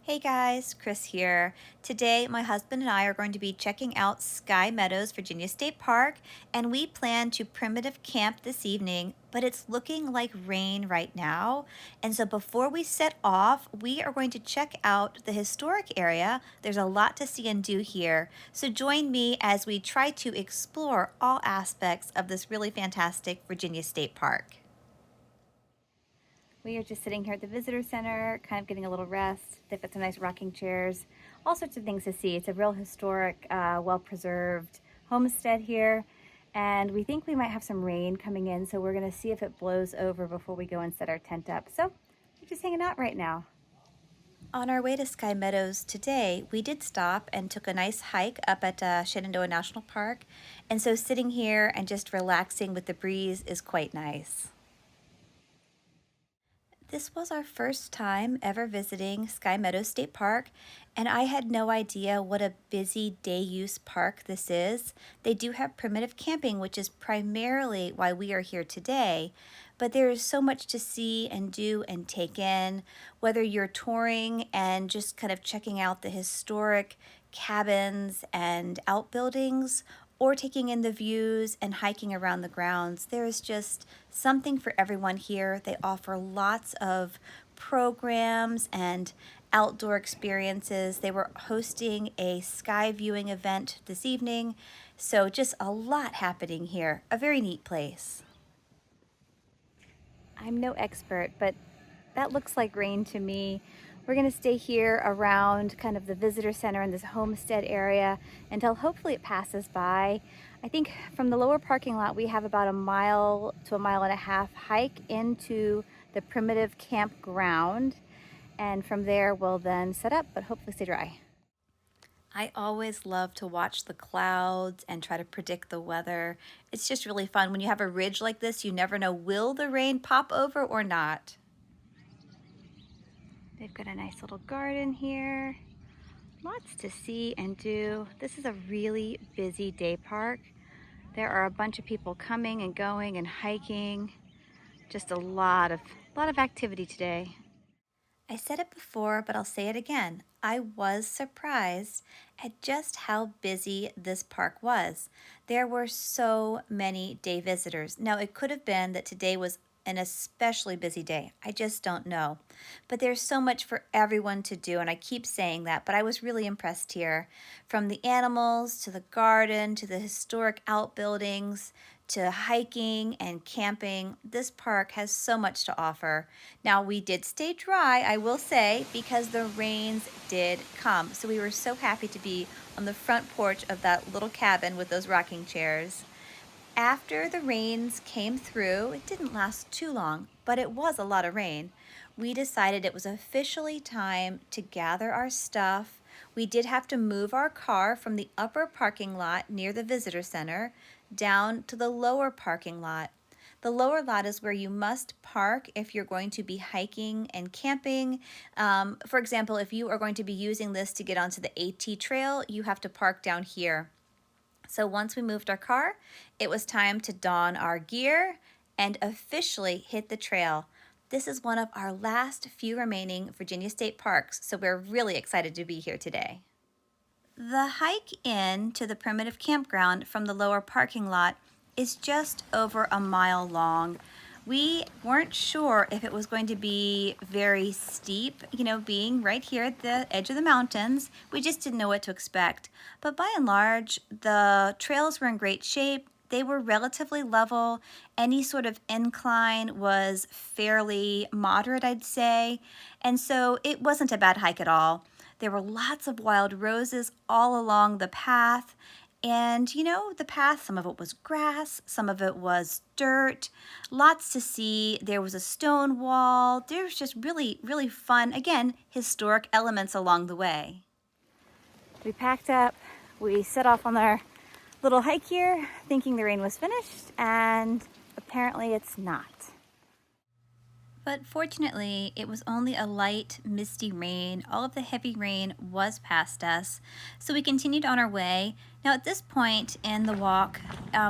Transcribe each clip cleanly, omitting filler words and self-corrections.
Hey guys, Chris here. Today, my husband and I are going to be checking out Sky Meadows, Virginia State Park, and we plan to primitive camp this evening, but it's looking like rain right now. And so before we set off, we are going to check out the historic area. There's a lot to see and do here. So join me as we try to explore all aspects of this really fantastic Virginia State Park. We are just sitting here at the visitor center, kind of getting a little rest. They've got some nice rocking chairs, all sorts of things to see. It's a real historic, well-preserved homestead here. And we think we might have some rain coming in, so we're gonna see if it blows over before we go and set our tent up. So we're just hanging out right now. On our way to Sky Meadows today, we did stop and took a nice hike up at Shenandoah National Park. And so sitting here and just relaxing with the breeze is quite nice. This was our first time ever visiting Sky Meadows State Park, and I had no idea what a busy day use park this is. They do have primitive camping, which is primarily why we are here today, but there is so much to see and do and take in, whether you're touring and just kind of checking out the historic cabins and outbuildings, or taking in the views and hiking around the grounds. There is just something for everyone here. They offer lots of programs and outdoor experiences. They were hosting a sky viewing event this evening, so just a lot happening here. A very neat place. I'm no expert, but that looks like rain to me. We're gonna stay here around kind of the visitor center in this homestead area until hopefully it passes by. I think from the lower parking lot, we have about a mile to a mile and a half hike into the primitive campground. And from there, we'll then set up, but hopefully stay dry. I always love to watch the clouds and try to predict the weather. It's just really fun. When you have a ridge like this, you never know, will the rain pop over or not? They've got a nice little garden here. Lots to see and do. This is a really busy day park. There are a bunch of people coming and going and hiking. Just a lot of activity today. I said it before, but I'll say it again. I was surprised at just how busy this park was. There were so many day visitors. Now, it could have been that today was an especially busy day. I just don't know. But there's so much for everyone to do, and I keep saying that, but I was really impressed here. From the animals, to the garden, to the historic outbuildings, to hiking and camping, this park has so much to offer. Now, we did stay dry, I will say, because the rains did come. So we were so happy to be on the front porch of that little cabin with those rocking chairs. After the rains came through, it didn't last too long, but it was a lot of rain. We decided it was officially time to gather our stuff. We did have to move our car from the upper parking lot near the visitor center down to the lower parking lot. The lower lot is where you must park if you're going to be hiking and camping. For example, if you are going to be using this to get onto the AT trail, you have to park down here. So once we moved our car, it was time to don our gear and officially hit the trail. This is one of our last few remaining Virginia State Parks, so we're really excited to be here today. The hike in to the primitive campground from the lower parking lot is just over a mile long. We weren't sure if it was going to be very steep, being right here at the edge of the mountains. We just didn't know what to expect. But by and large, the trails were in great shape. They were relatively level. Any sort of incline was fairly moderate, I'd say. And so it wasn't a bad hike at all. There were lots of wild roses all along the path. And the path, some of it was grass, some of it was dirt, lots to see. There was a stone wall. There was just really, really fun, again, historic elements along the way. We packed up, we set off on our little hike here, thinking the rain was finished, and apparently it's not. But fortunately, it was only a light, misty rain. All of the heavy rain was past us, so we continued on our way. Now at this point in the walk,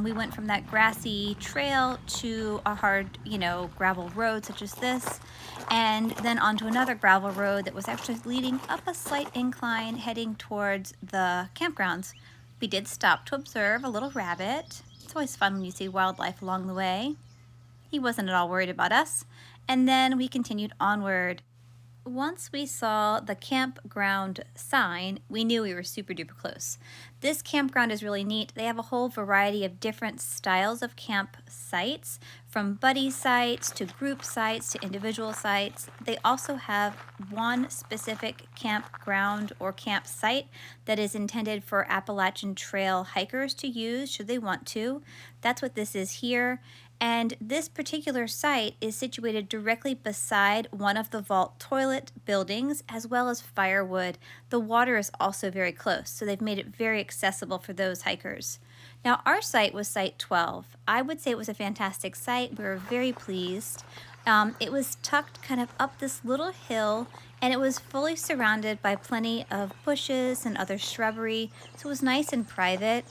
we went from that grassy trail to a hard, gravel road such as this. and then onto another gravel road that was actually leading up a slight incline heading towards the campgrounds. We did stop to observe a little rabbit. It's always fun when you see wildlife along the way. He wasn't at all worried about us. And then we continued onward. Once we saw the campground sign, we knew we were super duper close. This campground is really neat. They have a whole variety of different styles of camp sites, from buddy sites to group sites to individual sites. They also have one specific campground or campsite that is intended for Appalachian Trail hikers to use should they want to. That's what this is here. And this particular site is situated directly beside one of the vault toilet buildings, as well as firewood. The water is also very close, so they've made it very accessible for those hikers. Now, our site was site 12. I would say it was a fantastic site. We were very pleased. It was tucked kind of up this little hill, and it was fully surrounded by plenty of bushes and other shrubbery, so it was nice and private.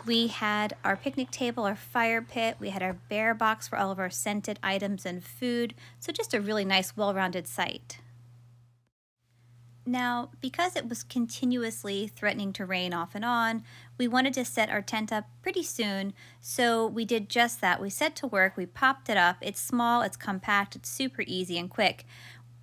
We had our picnic table, our fire pit, we had our bear box for all of our scented items and food, so just a really nice, well-rounded site. Now, because it was continuously threatening to rain off and on, we wanted to set our tent up pretty soon, so we did just that. We set to work, we popped it up. It's small, it's compact, it's super easy and quick.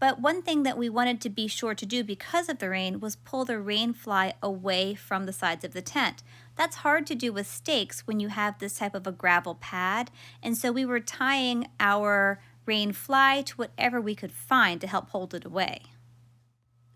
But one thing that we wanted to be sure to do because of the rain was pull the rain fly away from the sides of the tent. That's hard to do with stakes when you have this type of a gravel pad, and so we were tying our rain fly to whatever we could find to help hold it away.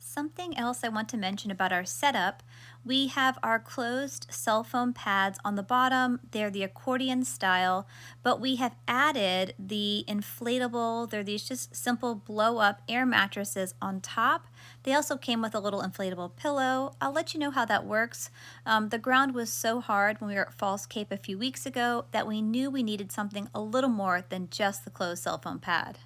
Something else I want to mention about our setup, we have our closed cell phone pads on the bottom. They're the accordion style, but we have added the inflatable, they're these just simple blow up air mattresses on top. They also came with a little inflatable pillow. I'll let you know how that works. The ground was so hard when we were at Falls Cape a few weeks ago that we knew we needed something a little more than just the closed cell phone pad.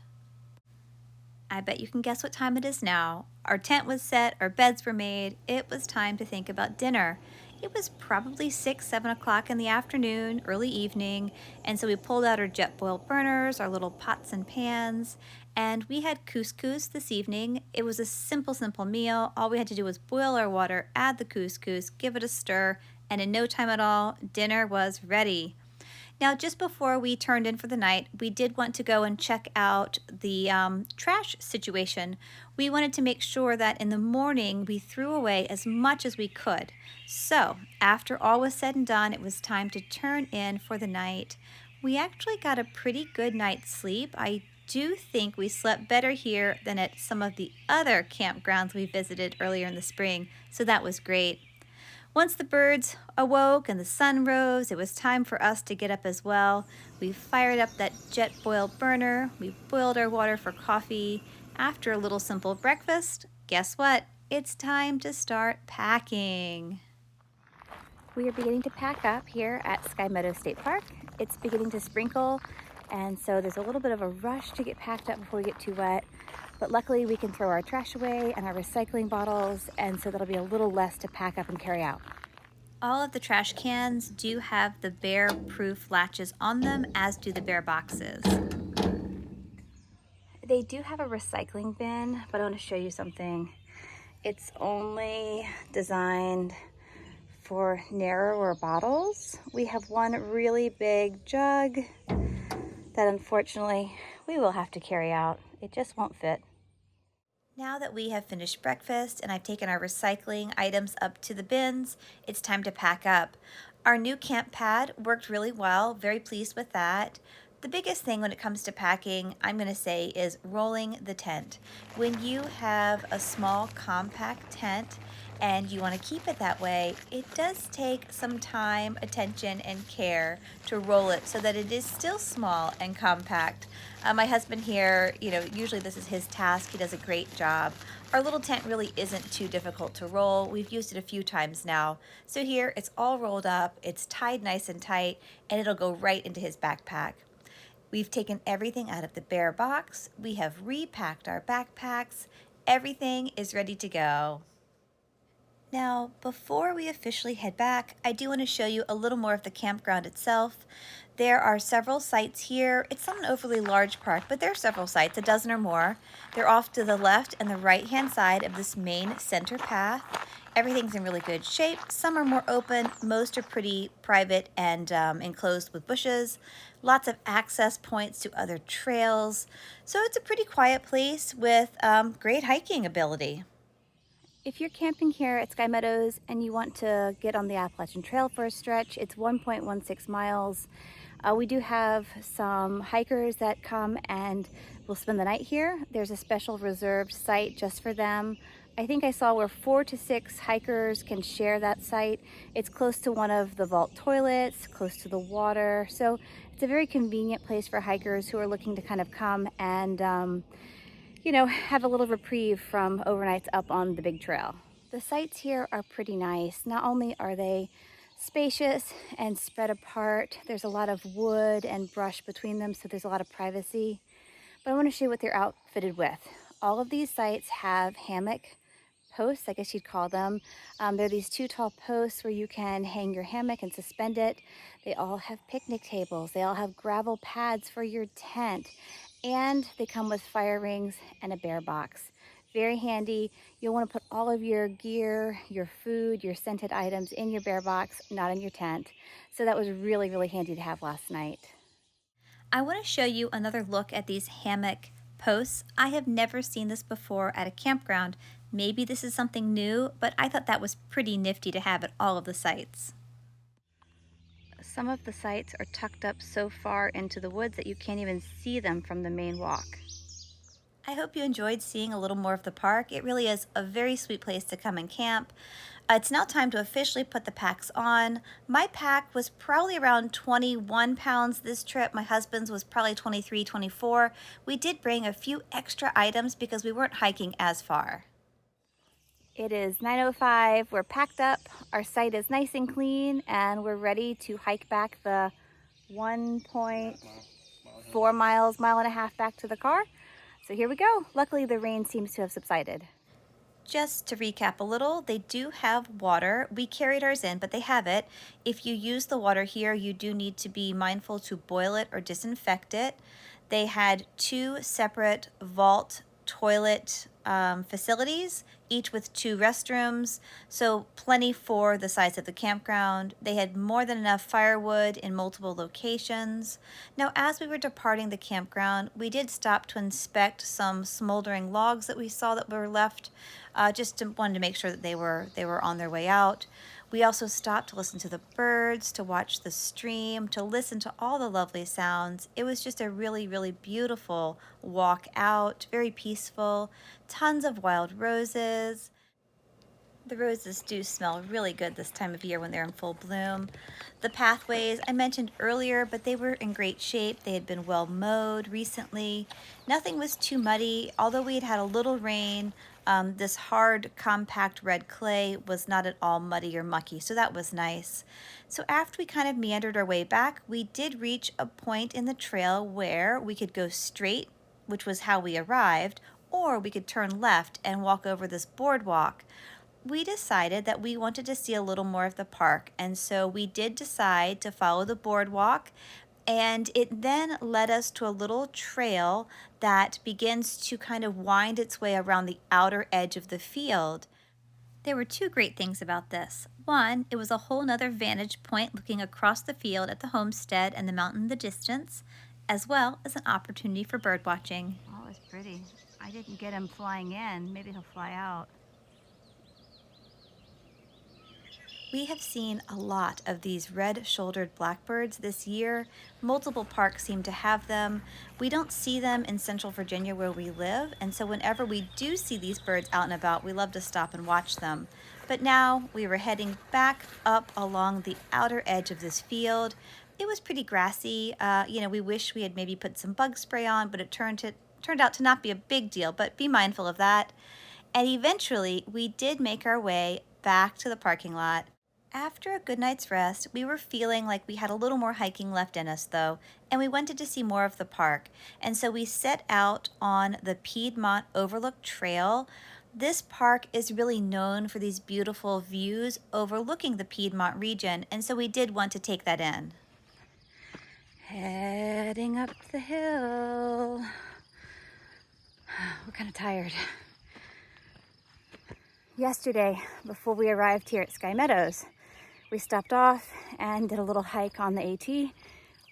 I bet you can guess what time it is now. Our tent was set, our beds were made. It was time to think about dinner. It was probably 6, 7 o'clock in the afternoon, early evening, and so we pulled out our jet boil burners, our little pots and pans, and we had couscous this evening. It was a simple meal. All we had to do was boil our water, add the couscous, give it a stir, and in no time at all, dinner was ready. Now, just before we turned in for the night, we did want to go and check out the trash situation. We wanted to make sure that in the morning we threw away as much as we could. So, after all was said and done, it was time to turn in for the night. We actually got a pretty good night's sleep. I do think we slept better here than at some of the other campgrounds we visited earlier in the spring, so that was great. Once the birds awoke and the sun rose, it was time for us to get up as well. We fired up that jet boil burner, we boiled our water for coffee. After a little simple breakfast, guess what? It's time to start packing. We are beginning to pack up here at Sky Meadows State Park. It's beginning to sprinkle, and so there's a little bit of a rush to get packed up before we get too wet. But luckily we can throw our trash away and our recycling bottles, and so that'll be a little less to pack up and carry out. All of the trash cans do have the bear-proof latches on them, as do the bear boxes. They do have a recycling bin, but I want to show you something. It's only designed for narrower bottles. We have one really big jug that unfortunately we will have to carry out. It just won't fit. Now that we have finished breakfast and I've taken our recycling items up to the bins, it's time to pack up. Our new camp pad worked really well, very pleased with that. The biggest thing when it comes to packing, I'm going to say, is rolling the tent. When you have a small compact tent and you want to keep it that way, it does take some time, attention, and care to roll it so that it is still small and compact. My husband here, usually this is his task. He does a great job. Our little tent really isn't too difficult to roll. We've used it a few times now. So here, it's all rolled up, it's tied nice and tight, and it'll go right into his backpack. We've taken everything out of the bear box. We have repacked our backpacks. Everything is ready to go. Now, before we officially head back, I do want to show you a little more of the campground itself. There are several sites here. It's not an overly large park, but there are several sites, a dozen or more. They're off to the left and the right-hand side of this main center path. Everything's in really good shape. Some are more open. Most are pretty private and enclosed with bushes. Lots of access points to other trails. So it's a pretty quiet place with great hiking ability. If you're camping here at Sky Meadows and you want to get on the Appalachian Trail for a stretch, it's 1.16 miles. We do have some hikers that come and will spend the night here. There's a special reserved site just for them. I think I saw where 4 to 6 hikers can share that site. It's close to one of the vault toilets, close to the water. So it's a very convenient place for hikers who are looking to kind of come and have a little reprieve from overnights up on the big trail. The sites here are pretty nice. Not only are they spacious and spread apart, there's a lot of wood and brush between them, so there's a lot of privacy. But I want to show you what they're outfitted with. All of these sites have hammock posts, I guess you'd call them. They're these 2 tall posts where you can hang your hammock and suspend it. They all have picnic tables. They all have gravel pads for your tent. And they come with fire rings and a bear box. Very handy. You'll want to put all of your gear, your food, your scented items in your bear box, not in your tent. So that was really, really handy to have last night. I want to show you another look at these hammock posts. I have never seen this before at a campground. Maybe this is something new, but I thought that was pretty nifty to have at all of the sites. Some of the sites are tucked up so far into the woods that you can't even see them from the main walk. I hope you enjoyed seeing a little more of the park. It really is a very sweet place to come and camp. It's now time to officially put the packs on. My pack was probably around 21 pounds this trip. My husband's was probably 23, 24. We did bring a few extra items because we weren't hiking as far. It is 9:05. We're packed up. Our site is nice and clean, and we're ready to hike back the 1.4 miles, mile and a half back to the car. So here we go. Luckily, the rain seems to have subsided. Just to recap a little, they do have water. We carried ours in, but they have it. If you use the water here, you do need to be mindful to boil it or disinfect it. They had 2 separate vault toilet facilities, each with 2 restrooms, so plenty for the size of the campground. They had more than enough firewood in multiple locations. Now, as we were departing the campground, we did stop to inspect some smoldering logs that we saw that were left. Wanted to make sure that they were on their way out. We also stopped to listen to the birds, to watch the stream, to listen to all the lovely sounds. It was just a really, really beautiful walk out, very peaceful, tons of wild roses. The roses do smell really good this time of year when they're in full bloom. The pathways I mentioned earlier, but they were in great shape. They had been well mowed recently. Nothing was too muddy, although we had had a little rain. This hard, compact red clay was not at all muddy or mucky, so that was nice. So after we kind of meandered our way back, we did reach a point in the trail where we could go straight, which was how we arrived, or we could turn left and walk over this boardwalk. We decided that we wanted to see a little more of the park, and so we did decide to follow the boardwalk, and it then led us to a little trail that begins to kind of wind its way around the outer edge of the field. There were 2 great things about this. One, it was a whole nother vantage point looking across the field at the homestead and the mountain in the distance, as well as an opportunity for bird watching. Oh, it's pretty. I didn't get him flying in. Maybe he'll fly out. We have seen a lot of these red-shouldered blackbirds this year. Multiple parks seem to have them. We don't see them in Central Virginia where we live, and so whenever we do see these birds out and about, we love to stop and watch them. But now we were heading back up along the outer edge of this field. It was pretty grassy. We wish we had maybe put some bug spray on, but it turned out to not be a big deal, but be mindful of that. And eventually, we did make our way back to the parking lot. After a good night's rest, we were feeling like we had a little more hiking left in us though, and we wanted to see more of the park. And so we set out on the Piedmont Overlook Trail. This park is really known for these beautiful views overlooking the Piedmont region, and so we did want to take that in. Heading up the hill. We're kind of tired. Yesterday, before we arrived here at Sky Meadows, we stopped off and did a little hike on the AT.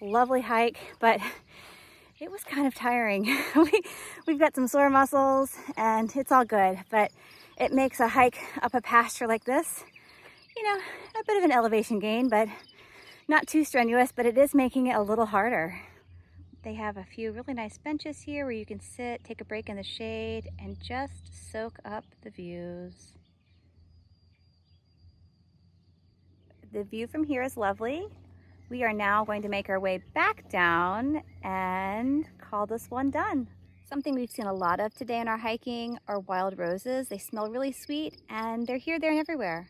Lovely hike, but it was kind of tiring. We've got some sore muscles and it's all good, but it makes a hike up a pasture like this, you know, a bit of an elevation gain, but not too strenuous, but it is making it a little harder. They have a few really nice benches here where you can sit, take a break in the shade, and just soak up the views. The view from here is lovely. We are now going to make our way back down and call this one done. Something we've seen a lot of today in our hiking are wild roses. They smell really sweet and they're here, there, and everywhere.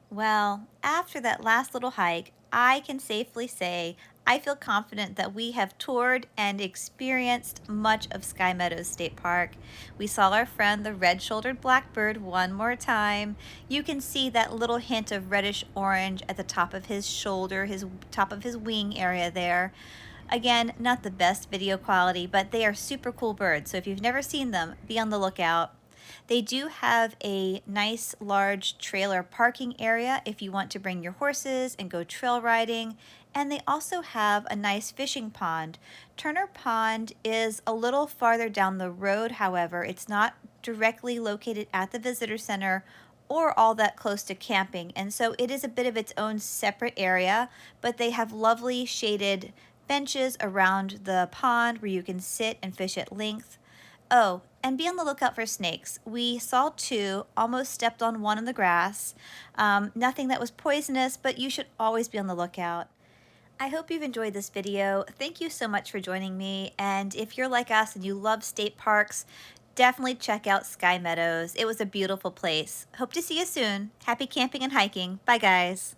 Well, after that last little hike, I can safely say I feel confident that we have toured and experienced much of Sky Meadows State Park. We saw our friend the red-shouldered blackbird one more time. You can see that little hint of reddish orange at the top of his shoulder, his top of his wing area there. Again, not the best video quality, but they are super cool birds, so if you've never seen them, be on the lookout. They do have a nice large trailer parking area if you want to bring your horses and go trail riding. And they also have a nice fishing pond. Turner Pond is a little farther down the road, however. It's not directly located at the visitor center or all that close to camping. And so it is a bit of its own separate area, but they have lovely shaded benches around the pond where you can sit and fish at length. Oh, and be on the lookout for snakes. We saw two, almost stepped on one in the grass. Nothing that was poisonous, but you should always be on the lookout. I hope you've enjoyed this video. Thank you so much for joining me. And if you're like us and you love state parks, definitely check out Sky Meadows. It was a beautiful place. Hope to see you soon. Happy camping and hiking. Bye, guys.